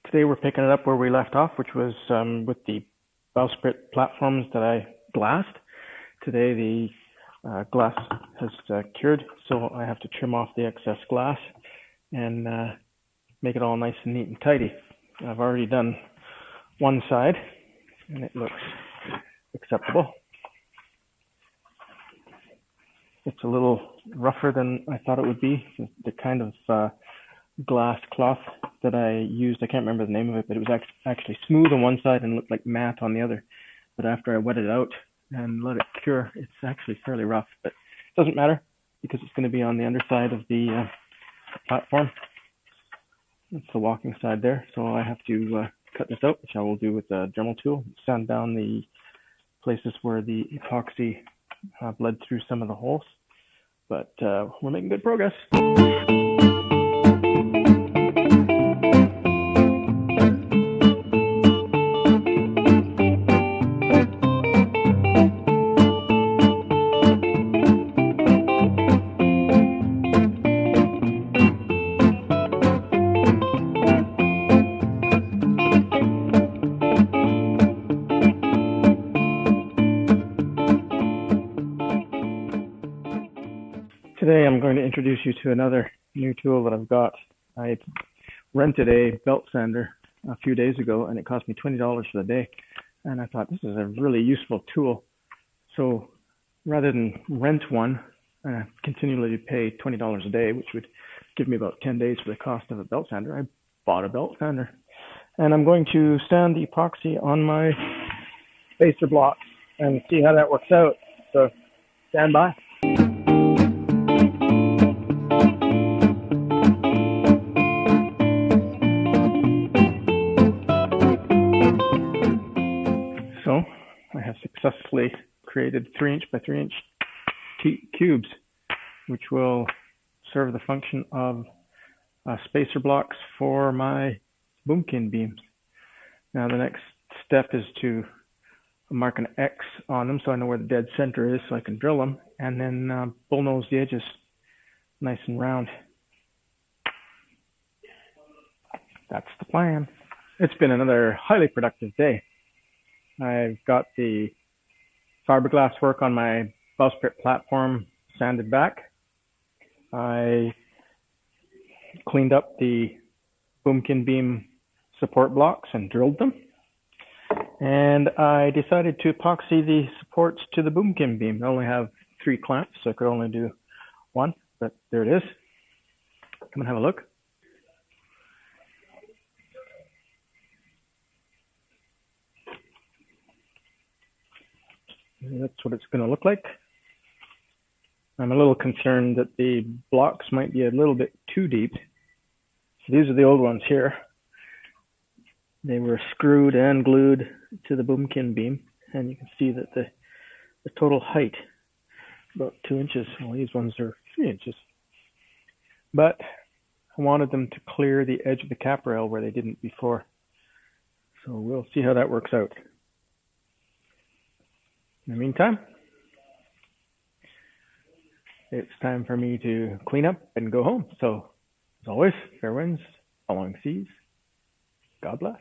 Today we're picking it up where we left off, which was with the Bowsprit platforms that I glassed. Today the glass has cured, so I have to trim off the excess glass and make it all nice and neat and tidy. I've already done one side and it looks acceptable. It's a little rougher than I thought it would be. The kind of glass cloth that I used, I can't remember the name of it, but it was actually smooth on one side and looked like matte on the other. But after I wet it out and let it cure, it's actually fairly rough, but it doesn't matter because it's going to be on the underside of the platform. It's the walking side there, so I have to cut this out, which I will do with a Dremel tool, sand down the places where the epoxy bled through some of the holes. But we're making good progress. Today I'm going to introduce you to another new tool that I've got. I rented a belt sander a few days ago and it cost me $20 for the day. And I thought this is a really useful tool. So rather than rent one and continually pay $20 a day, which would give me about 10 days for the cost of a belt sander, I bought a belt sander. And I'm going to sand the epoxy on my spacer blocks and see how that works out. So stand by. So I have successfully created 3" by 3" cubes, which will serve the function of spacer blocks for my boomkin beams. Now the next step is to mark an X on them so I know where the dead center is so I can drill them, and then bullnose the edges nice and round. That's the plan. It's been another highly productive day. I've got the fiberglass work on my Bowsprit platform sanded back. I cleaned up the boomkin beam support blocks and drilled them. And I decided to epoxy the supports to the boomkin beam. I only have 3 clamps, so I could only do 1, but there it is. Come and have a look. That's what it's going to look like. I'm a little concerned that the blocks might be a little bit too deep. So these are the old ones here. They were screwed and glued to the boomkin beam, and you can see that the total height about 2 inches. Well, these ones are 3 inches. But I wanted them to clear the edge of the cap rail where they didn't before. So we'll see how that works out. In the meantime, it's time for me to clean up and go home. So, as always, fair winds, following seas. God bless.